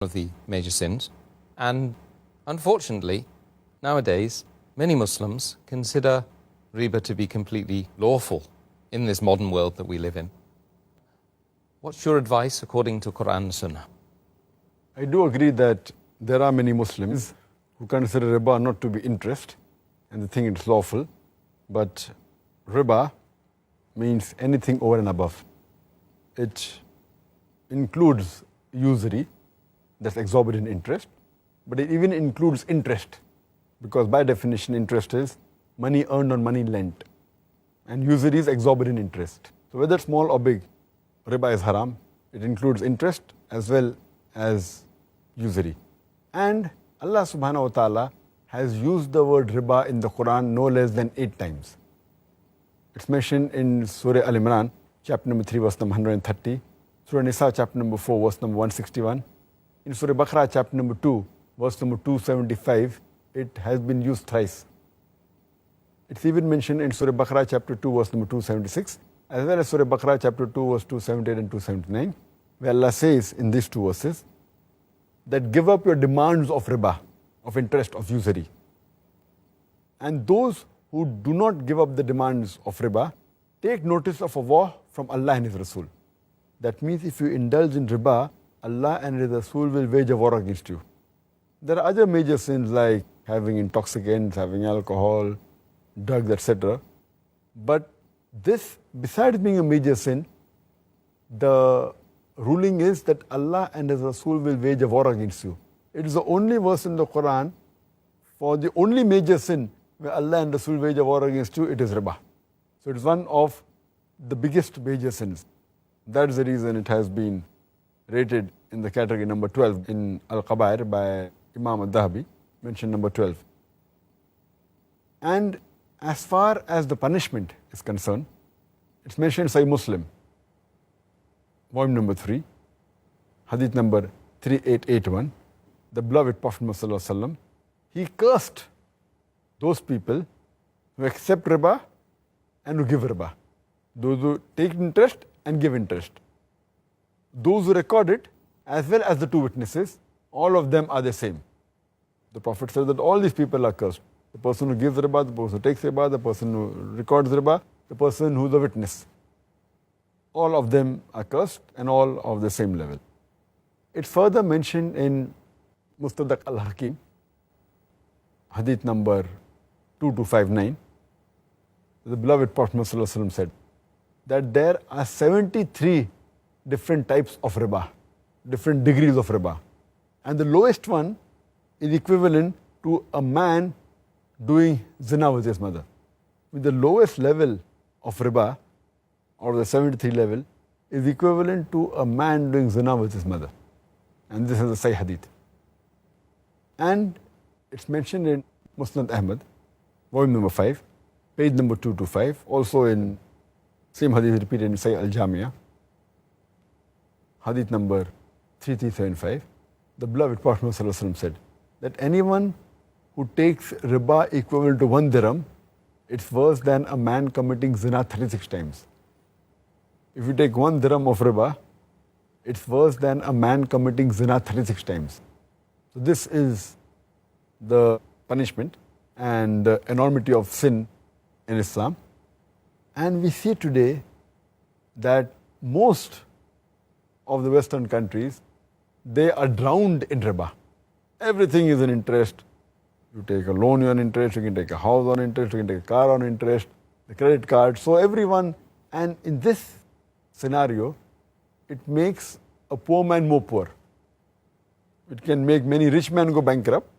of the major sins. And unfortunately, nowadays, many Muslims consider riba to be completely lawful in this modern world that we live in. What's your advice according to Quran and Sunnah? I do agree that there are many Muslims who consider riba not to be interest and they think it's lawful. But riba means anything over and above. It includes usury, that's exorbitant interest, but it even includes interest, because by definition interest is money earned on money lent, and usury is exorbitant interest. So whether small or big, riba is haram. It includes interest as well as usury. And Allah subhanahu wa ta'ala has used the word riba in the Quran no less than 8 times. It's mentioned in Surah Al-Imran, chapter number 3, verse number 130, Surah Nisa, chapter number 4, verse number 161. In Surah Baqarah, chapter number 2, verse number 275, it has been used thrice. It's even mentioned in Surah Baqarah, chapter 2, verse number 276, as well as Surah Baqarah, chapter 2, verse 278 and 279, where Allah says in these 2 verses that give up your demands of riba, of interest, of usury. And those who do not give up the demands of riba, take notice of a war from Allah and His Rasul. That means if you indulge in riba, Allah and His Rasul will wage a war against you. There are other major sins like having intoxicants, having alcohol, drugs, etc. But this, besides being a major sin, the ruling is that Allah and His Rasul will wage a war against you. It is the only verse in the Quran for the only major sin where Allah and Rasul wage a war against you, it is riba. So it is one of the biggest major sins. That is the reason it has been rated in the category number 12 in Al-Qabair by Imam Al-Dhahabi, mentioned number 12. And as far as the punishment is concerned, it's mentioned in Sahih Muslim, volume number 3, hadith number 3881, the beloved Prophet Muhammad sallallahu alaihi wasallam, he cursed those people who accept riba and who give riba. Those who take interest and give interest. Those who record it, as well as the 2 witnesses, all of them are the same. The Prophet said that all these people are cursed. The person who gives riba, the person who takes riba, the person who records riba, the person who is the witness. All of them are cursed and all of the same level. It's further mentioned in Mustadrak al-Hakim, hadith number 2259. The beloved Prophet ﷺ said that there are 73 different types of riba, different degrees of riba. And the lowest one is equivalent to a man doing zina with his mother. With the lowest level of riba, or the 73 level, is equivalent to a man doing zina with his mother. And this is a Sahih hadith. And it's mentioned in Musnad Ahmad, volume number 5, page number 225, also in same hadith repeated in Sahih Al-Jamia, hadith number 3375. The beloved Prophet ﷺ said that anyone who takes riba equivalent to 1 dirham, it's worse than a man committing zina 36 times. If you take 1 dirham of riba, it's worse than a man committing zina 36 times. So this is the punishment and the enormity of sin in Islam. And we see today that most of the Western countries, they are drowned in riba. Everything is an interest. You take a loan on interest, you can take a house on interest, you can take a car on interest, the credit card. So everyone, and in this scenario, it makes a poor man more poor. It can make many rich men go bankrupt.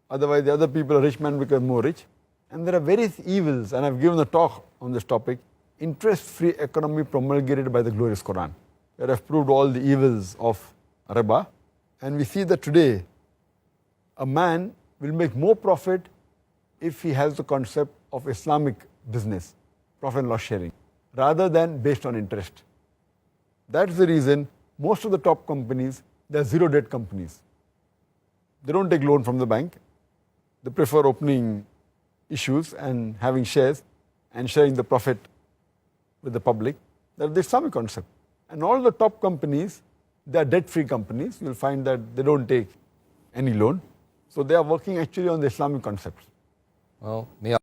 Otherwise, the other people, rich men, become more rich. And there are various evils, and I've given a talk on this topic, interest-free economy promulgated by the glorious Quran, where I've proved all the evils of riba. And we see that today, a man will make more profit if he has the concept of Islamic business, profit and loss sharing, rather than based on interest. That's the reason most of the top companies, they're zero debt companies. They don't take loan from the bank. They prefer opening issues and having shares and sharing the profit with the public. That's the Islamic concept. And all the top companies, They are debt-free companies. You'll find that they don't take any loan. So they are working actually on the Islamic concepts. Well, may